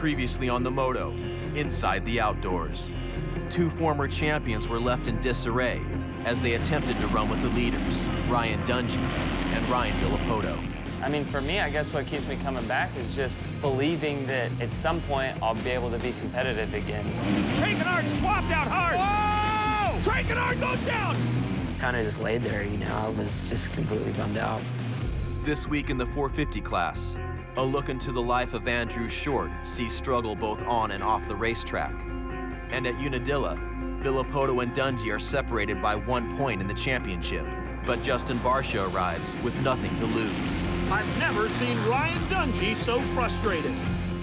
Previously on the Moto, inside the outdoors. Two former champions were left in disarray as they attempted to run with the leaders, Ryan Dungey and Ryan Dungey. I mean, for me, I guess what keeps me coming back is just believing that at some point I'll be able to be competitive again. Trakenard swapped out hard. Whoa! Trakenard goes down! Kind of just laid there, you know, I was just completely bummed out. This week in the 450 class, a look into the life of Andrew Short sees struggle both on and off the racetrack. And at Unadilla, Villopoto and Dungey are separated by 1 point in the championship, but Justin Barsha arrives with nothing to lose. I've never seen Ryan Dungey so frustrated.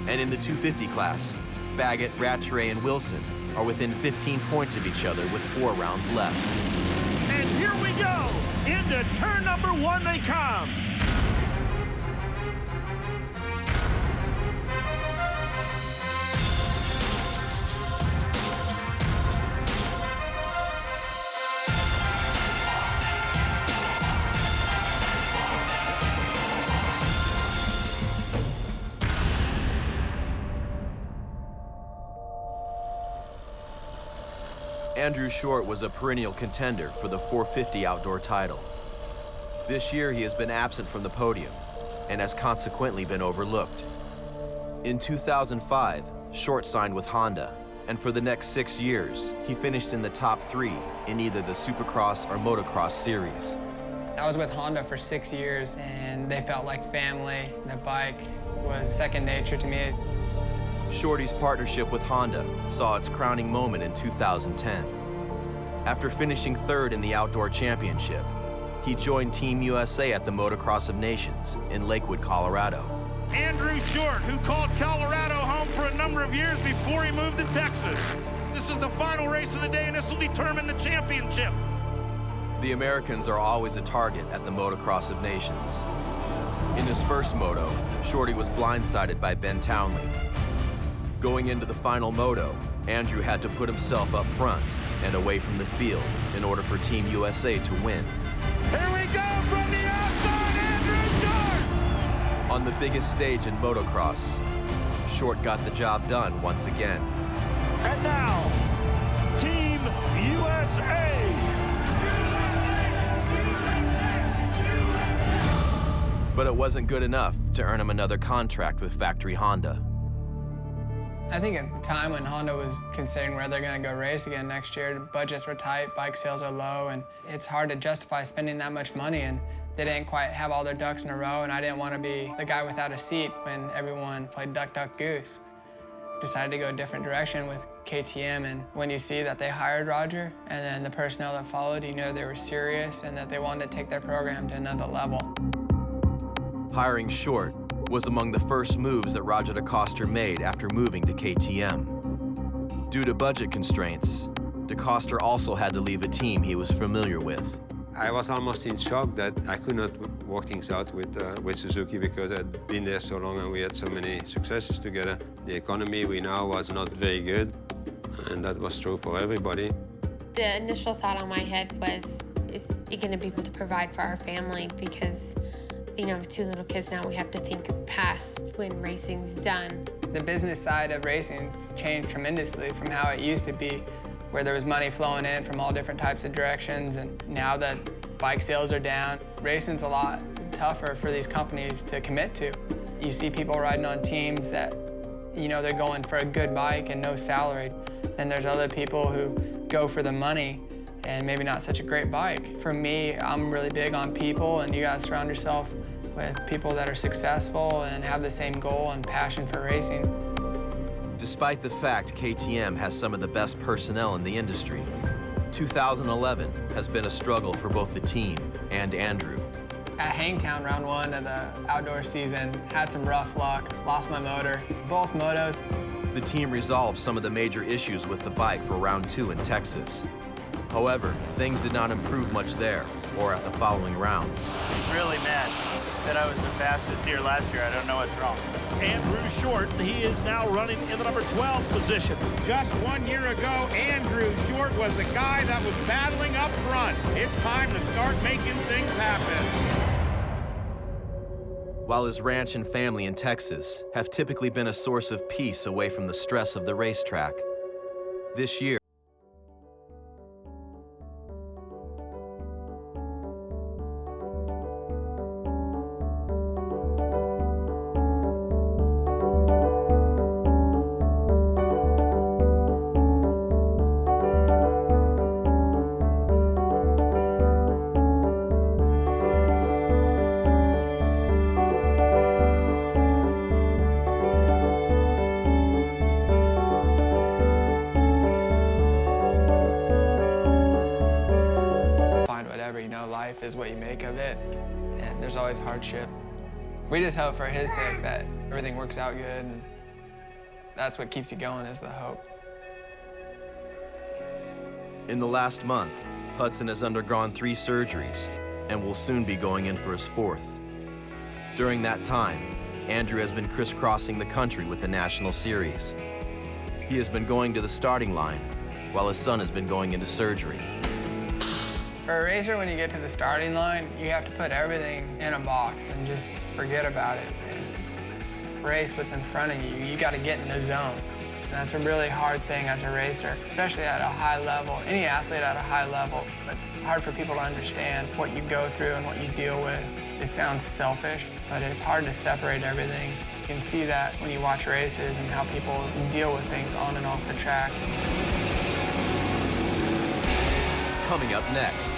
And in the 250 class, Baggett, Rattray, and Wilson are within 15 points of each other with 4 rounds left. And here we go! Into turn number 1 they come! Andrew Short was a perennial contender for the 450 outdoor title. This year, he has been absent from the podium and has consequently been overlooked. In 2005, Short signed with Honda, and for the next 6 years, he finished in the top 3 in either the Supercross or Motocross series. I was with Honda for 6 years, and they felt like family. The bike was second nature to me. Shorty's partnership with Honda saw its crowning moment in 2010. After finishing 3rd in the Outdoor Championship, he joined Team USA at the Motocross of Nations in Lakewood, Colorado. Andrew Short, who called Colorado home for a number of years before he moved to Texas. This is the final race of the day, and this will determine the championship. The Americans are always a target at the Motocross of Nations. In his first moto, Shorty was blindsided by Ben Townley. Going into the final moto, Andrew had to put himself up front and away from the field in order for Team USA to win. Here we go from the outside, Andrew Short! On the biggest stage in motocross, Short got the job done once again. And now, Team USA! But it wasn't good enough to earn him another contract with Factory Honda. I think at the time when Honda was considering where they're going to go race again next year, budgets were tight, bike sales are low, and it's hard to justify spending that much money, and they didn't quite have all their ducks in a row, and I didn't want to be the guy without a seat when everyone played duck, duck, goose. Decided to go a different direction with KTM, and when you see that they hired Roger, and then the personnel that followed, you know they were serious and that they wanted to take their program to another level. Hiring Short was among the first moves that Roger DeCoster made after moving to KTM. Due to budget constraints, DeCoster also had to leave a team he was familiar with. I was almost in shock that I could not work things out with Suzuki because I'd been there so long and we had so many successes together. The economy we now was not very good, and that was true for everybody. The initial thought on my head was, is it going to be able to provide for our family? Because you know, with 2 little kids now, we have to think past when racing's done. The business side of racing's changed tremendously from how it used to be, where there was money flowing in from all different types of directions, and now that bike sales are down, racing's a lot tougher for these companies to commit to. You see people riding on teams that, you know, they're going for a good bike and no salary. Then there's other people who go for the money and maybe not such a great bike. For me, I'm really big on people, and you gotta surround yourself with people that are successful and have the same goal and passion for racing. Despite the fact KTM has some of the best personnel in the industry, 2011 has been a struggle for both the team and Andrew. At Hangtown, round 1 of the outdoor season, had some rough luck, lost my motor, both motos. The team resolved some of the major issues with the bike for round 2 in Texas. However, things did not improve much there or at the following rounds. He's really mad. Said I was the fastest here last year. I don't know what's wrong. Andrew Short, he is now running in the number 12 position. Just 1 year ago, Andrew Short was the guy that was battling up front. It's time to start making things happen. while his ranch and family in Texas have typically been a source of peace away from the stress of the racetrack. This year, life is what you make of it, and there's always hardship. We just hope for his sake that everything works out good, and that's what keeps you going, is the hope. in the last month, Hudson has undergone 3 surgeries and will soon be going in for his 4th. During that time, Andrew has been crisscrossing the country with the National Series. He has been going to the starting line, while his son has been going into surgery. For a racer, when you get to the starting line, you have to put everything in a box and just forget about it and race what's in front of you. You got to get in the zone. And that's a really hard thing as a racer, especially at a high level. Any athlete at a high level, it's hard for people to understand what you go through and what you deal with. It sounds selfish, but it's hard to separate everything. You can see that when you watch races and how people deal with things on and off the track. Coming up next,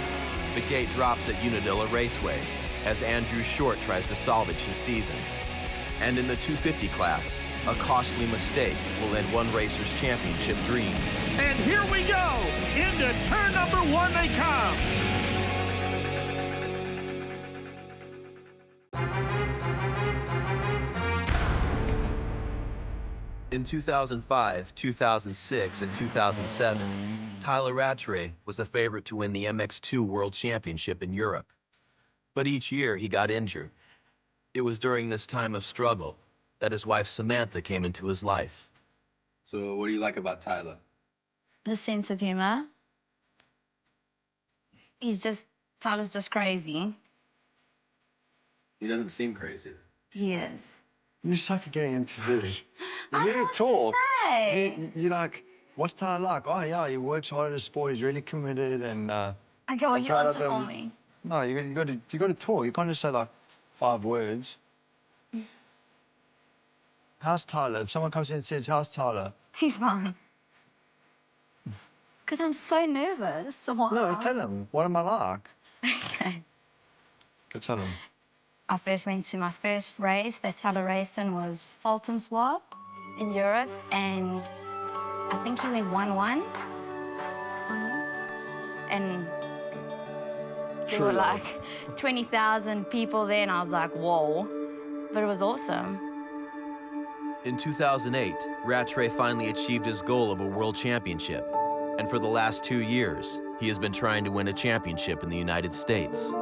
the gate drops at Unadilla Raceway as Andrew Short tries to salvage his season. And in the 250 class, a costly mistake will end one racer's championship dreams. And here we go. Into turn number 1 they come. In 2005, 2006, and 2007, Tyla Rattray was the favorite to win the MX2 World Championship in Europe. But each year he got injured. It was during this time of struggle that his wife Samantha came into his life. So what do you like about Tyla? The sense of humor. Tyler's just crazy. He doesn't seem crazy. He is. You suck at getting into this. You need to talk. You're like, what's Tyler like? Oh yeah, he works hard at the sport. He's really committed, and Okay, well, you answer for me. No, you got to talk. You can't just say like 5 words. How's Tyler? If someone comes in and says, "How's Tyler?" He's fine. Because I'm so nervous. So what? No, tell him. What am I like? Okay. Go tell him. I first went to my first race that Tyler raced in was Fulton Swap in Europe, and I think he went 1-1. And there were like 20,000 people there, and I was like, whoa. But it was awesome. In 2008, Rattray finally achieved his goal of a world championship. And for the last 2 years, he has been trying to win a championship in the United States.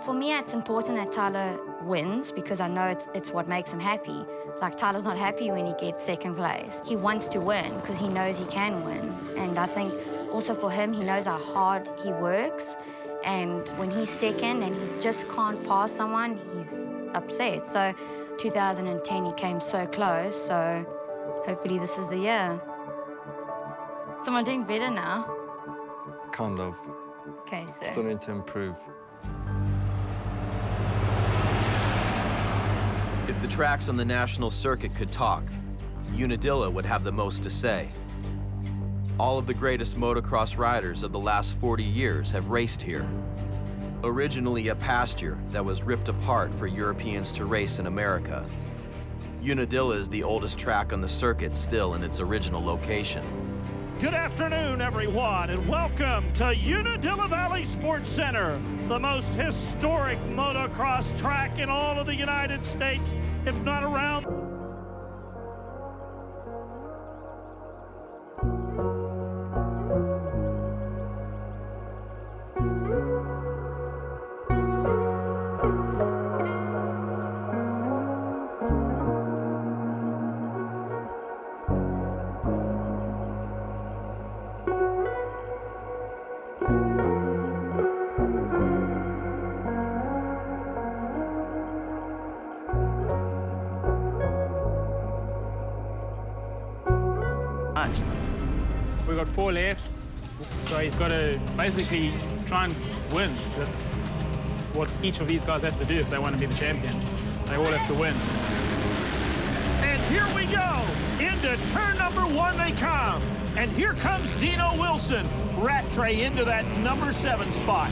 For me, it's important that Tyler wins because I know it's what makes him happy. Like, Tyler's not happy when he gets second place. He wants to win because he knows he can win. And I think also for him, he knows how hard he works. And when he's second and he just can't pass someone, he's upset. So 2010, he came so close. So hopefully this is the year. Someone doing better now? Kind of. Okay, so. Still need to improve. If the tracks on the national circuit could talk, Unadilla would have the most to say. All of the greatest motocross riders of the last 40 years have raced here. Originally a pasture that was ripped apart for Europeans to race in America, Unadilla is the oldest track on the circuit still in its original location. Good afternoon, everyone, and welcome to Unadilla Valley Sports Center, the most historic motocross track in all of the United States, if not around. much. We've got 4 left, so he's got to basically try and win. That's what each of these guys have to do if they want to be the champion. They all have to win. And here we go. Into turn number 1 they come. And here comes Dino Wilson. Rattray into that number 7 spot.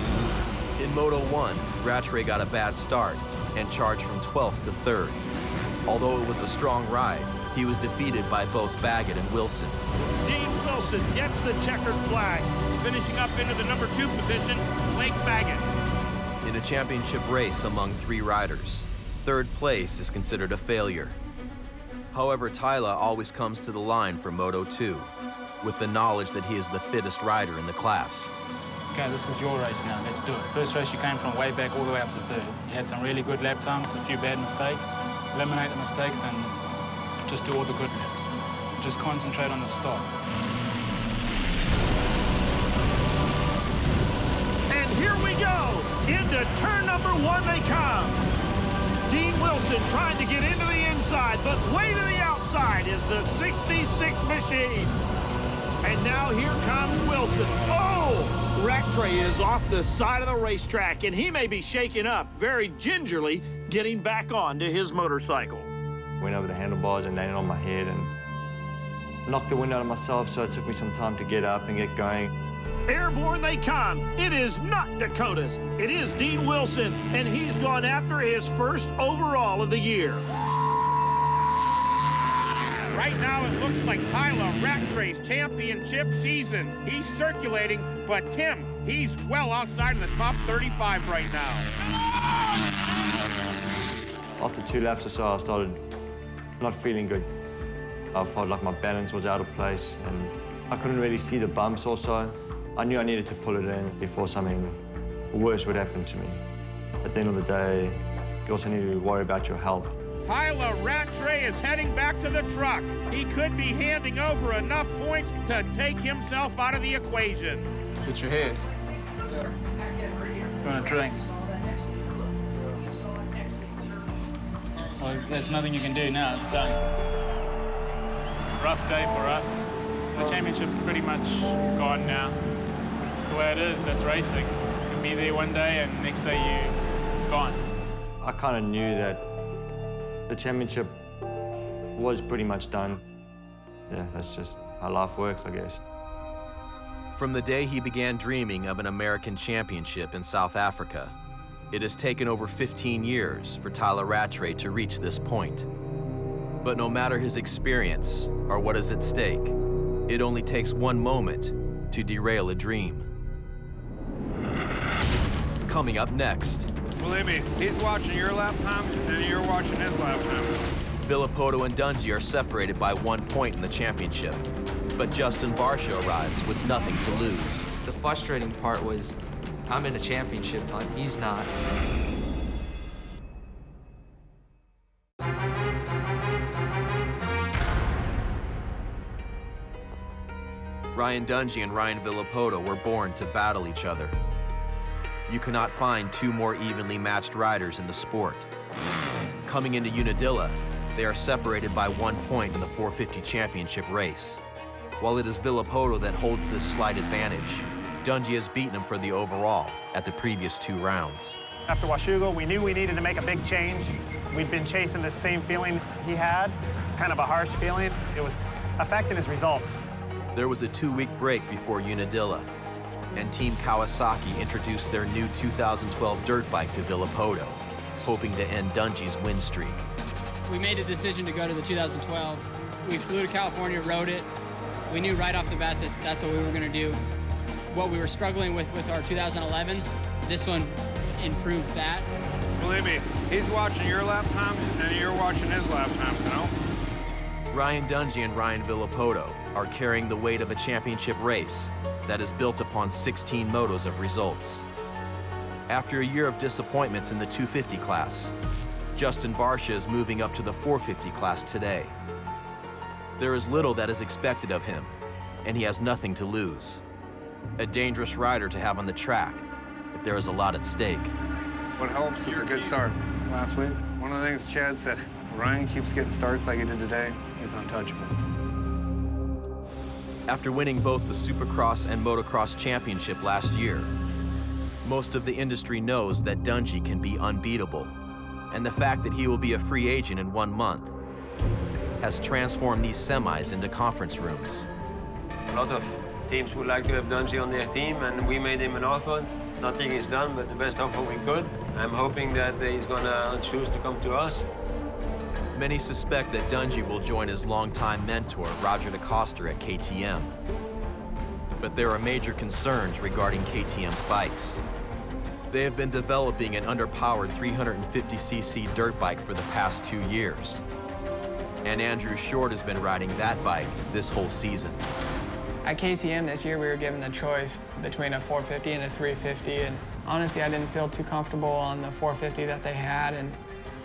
In Moto 1, Rattray got a bad start and charged from 12th to 3rd. Although it was a strong ride, he was defeated by both Baggett and Wilson. Dean Wilson gets the checkered flag. Finishing up into the number 2 position, Blake Baggett. In a championship race among 3 riders, 3rd place is considered a failure. However, Tyla always comes to the line for Moto 2, with the knowledge that he is the fittest rider in the class. Okay, this is your race now, let's do it. First race you came from way back all the way up to 3rd. You had some really good lap times, a few bad mistakes. Eliminate the mistakes and just do all the good laps. Just concentrate on the start. And here we go. Into turn number 1 they come. Dean Wilson trying to get into the inside, but way to the outside is the 66 machine. And now here comes Wilson. Oh! Rattray is off the side of the racetrack, and he may be shaken up, very gingerly getting back onto his motorcycle. Went over the handlebars and landed on my head and knocked the wind out of myself, so it took me some time to get up and get going. Airborne they come. It is not Dakota's. It is Dean Wilson, and he's gone after his first overall of the year. Right now, it looks like Tyla Rattray's championship season. He's circulating, but Tim, he's well outside of the top 35 right now. After 2 laps or so, I started not feeling good. I felt like my balance was out of place, and I couldn't really see the bumps also. I knew I needed to pull it in before something worse would happen to me. At the end of the day, you also need to worry about your health. Tyla Rattray is heading back to the truck. He could be handing over enough points to take himself out of the equation. Put your head. You want a drink? Well, there's nothing you can do now. It's done. Rough day for us. The championship's pretty much gone now. It's the way it is. That's racing. You can be there one day and next day you're gone. I kind of knew that the championship was pretty much done. Yeah, that's just how life works, I guess. From the day he began dreaming of an American championship in South Africa, it has taken over 15 years for Tyla Rattray to reach this point. But no matter his experience or what is at stake, it only takes one moment to derail a dream. Coming up next. Believe me, he's watching your lap times and you're watching his lap times. Villopoto and Dungey are separated by 1 point in the championship, but Justin Barcia arrives with nothing to lose. The frustrating part was I'm in a championship hunt, he's not. Ryan Dungey and Ryan Villopoto were born to battle each other. You cannot find 2 more evenly matched riders in the sport. Coming into Unadilla, they are separated by 1 point in the 450 championship race. While it is Villopoto that holds this slight advantage, Dungey has beaten him for the overall at the previous 2 rounds. After Washougal, we knew we needed to make a big change. We'd been chasing the same feeling he had, kind of a harsh feeling. It was affecting his results. There was a 2-week break before Unadilla, and Team Kawasaki introduced their new 2012 dirt bike to Villopoto, hoping to end Dungey's win streak. We made the decision to go to the 2012. We flew to California, rode it. We knew right off the bat that that's what we were going to do. What we were struggling with our 2011, this one improves that. Believe me, he's watching your lap times and you're watching his lap times, you know? Ryan Dungey and Ryan Villopoto are carrying the weight of a championship race that is built upon 16 motos of results. After a year of disappointments in the 250 class, Justin Barcia is moving up to the 450 class today. There is little that is expected of him, and he has nothing to lose. A dangerous rider to have on the track if there is a lot at stake. What helps is a good start. Last week, one of the things Chad said, Ryan keeps getting starts like he did today, he's untouchable. After winning both the Supercross and Motocross championship last year, most of the industry knows that Dungey can be unbeatable, and the fact that he will be a free agent in 1 month has transformed these semis into conference rooms. A lot of teams would like to have Dungey on their team, and we made him an offer. Nothing is done, but the best offer we could. I'm hoping that he's gonna choose to come to us. Many suspect that Dungey will join his longtime mentor, Roger DeCoster, at KTM. But there are major concerns regarding KTM's bikes. They have been developing an underpowered 350cc dirt bike for the past 2 years. And Andrew Short has been riding that bike this whole season. At KTM this year, we were given the choice between a 450 and a 350, and honestly, I didn't feel too comfortable on the 450 that they had, and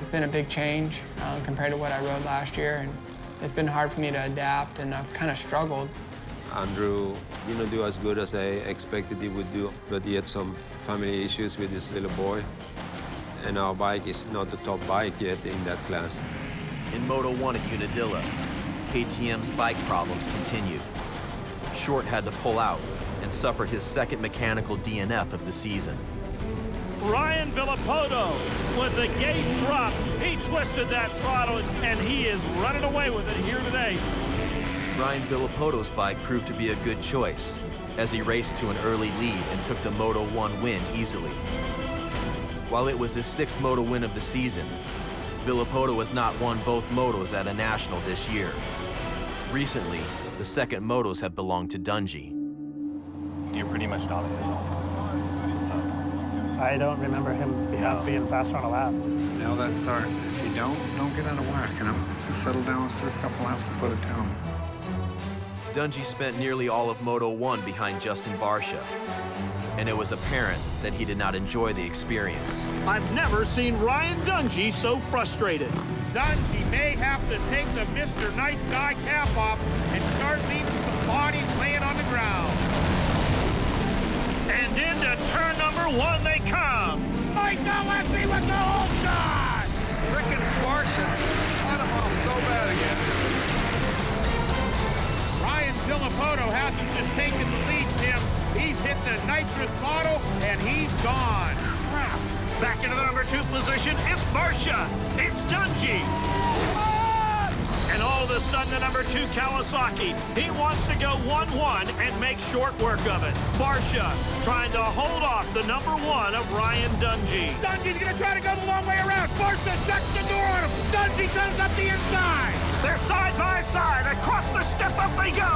it's been a big change compared to what I rode last year, and it's been hard for me to adapt, and I've kind of struggled. Andrew didn't do as good as I expected he would do, but he had some family issues with his little boy, and our bike is not the top bike yet in that class. In Moto 1 at Unadilla, KTM's bike problems continued. Short had to pull out and suffered his second mechanical DNF of the season. Ryan Villapoto, when the gate dropped, he twisted that throttle, and he is running away with it here today. Ryan Villapoto's bike proved to be a good choice as he raced to an early lead and took the Moto 1 win easily. While it was his 6th Moto win of the season, Villapoto has not won both Motos at a national this year. Recently, the second Motos have belonged to Dungey. You're pretty much dominating. I don't remember him being faster on a lap. Nail that start. If you don't get out of whack, you know? Just settle down with the first couple laps and put it down. Dungey spent nearly all of Moto 1 behind Justin Barcia, and it was apparent that he did not enjoy the experience. I've never seen Ryan Dungey so frustrated. Dungey may have to take the Mr. Nice Guy cap off and start leaving some bodies laying on the ground. And into turn number 1 they come. Mike Gillespie with the home shot! Frickin' Barcia cut him off so bad again. Ryan Villapoto hasn't just taken the lead, Tim. He's hit the nitrous bottle, and he's gone. Crap. Back into the number 2 position, it's Barcia. It's Dungey. And all of a sudden, the number 2 Kawasaki, he wants to go 1-1 and make short work of it. Barcia trying to hold off the number 1 of Ryan Dungey. Dungey's going to try to go the long way around. Barcia shuts the door on him. Dungey comes up the inside. They're side by side. Across the step up they go.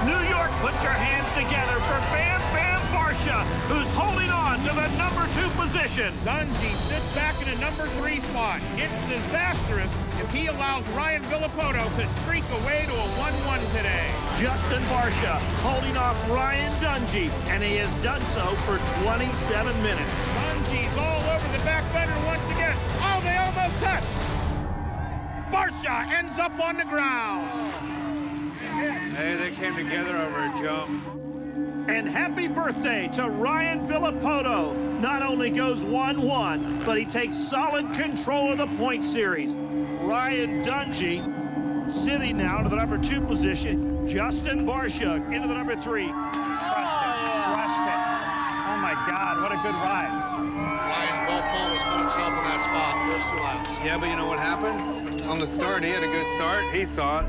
New York, put your hands together for Bam Bam Barcia, who's holding on to the number 2 position. Dungey sits back in a number 3 spot. It's disastrous if he allows Ryan Villapoto to streak away to a 1-1 today. Justin Barcia holding off Ryan Dungey, and he has done so for 27 minutes. Dungey's all over the back fender once again. Oh, they almost touch. Barcia ends up on the ground. Hey, they came together over a jump. And happy birthday to Ryan Villapoto. Not only goes 1-1, but he takes solid control of the point series. Ryan Dungey sitting now to the number 2 position. Justin Barcia into the number 3. Crushed it. Oh my God, what a good ride. Ryan, both moments put himself in that spot, first 2 laps. Yeah, but you know what happened? On the start, he had a good start. He saw it.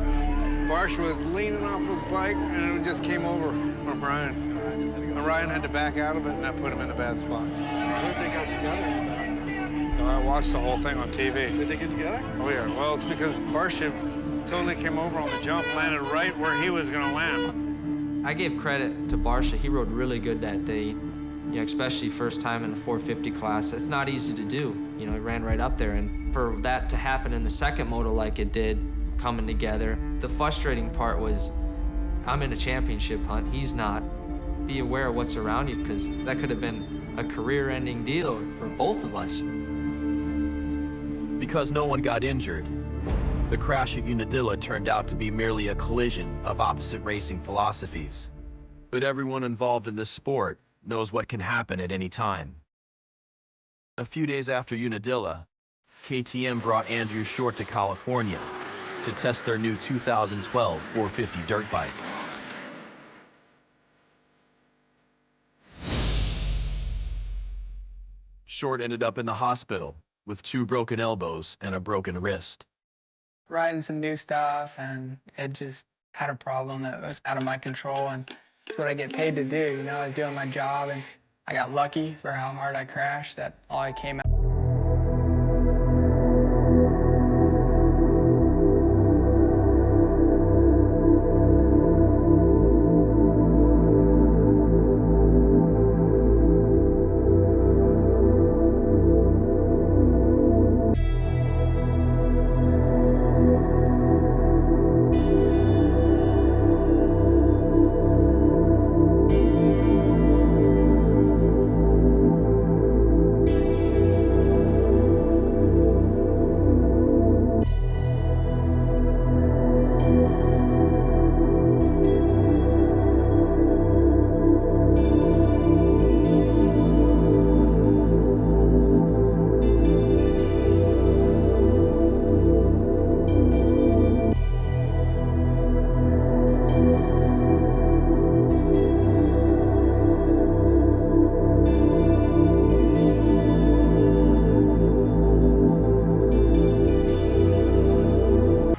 Barcia was leaning off his bike, and it just came over from Ryan. And Ryan had to back out of it, and that put him in a bad spot. I heard they got together in the back. I watched the whole thing on TV. Did they get together? Oh, yeah. Well, it's because Barcia totally came over on the jump, landed right where he was going to land. I gave credit to Barcia. He rode really good that day. You know, especially first time in the 450 class. It's not easy to do. You know, he ran right up there, and for that to happen in the second moto like it did, coming together, the frustrating part was I'm in a championship hunt, he's not. Be aware of what's around you, because that could have been a career-ending deal for both of us. Because no one got injured, the crash at Unadilla turned out to be merely a collision of opposite racing philosophies. But everyone involved in this sport knows what can happen at any time. A few days after Unadilla, KTM brought Andrew Short to California to test their new 2012 450 dirt bike. Short ended up in the hospital with 2 broken elbows and a broken wrist. Riding some new stuff, and it just had a problem that was out of my control, and it's what I get paid to do. You know, I was doing my job, and I got lucky for how hard I crashed that all I came out.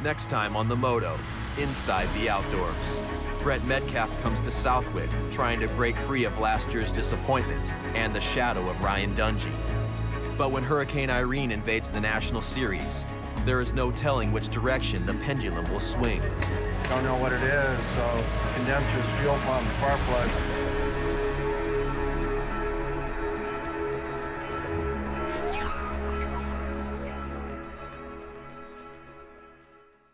Next time on the Moto, inside the outdoors. Brett Metcalf comes to Southwick, trying to break free of last year's disappointment and the shadow of Ryan Dungey. But when Hurricane Irene invades the National Series, there is no telling which direction the pendulum will swing. Don't know what it is, so condensers, fuel pumps, spark plugs,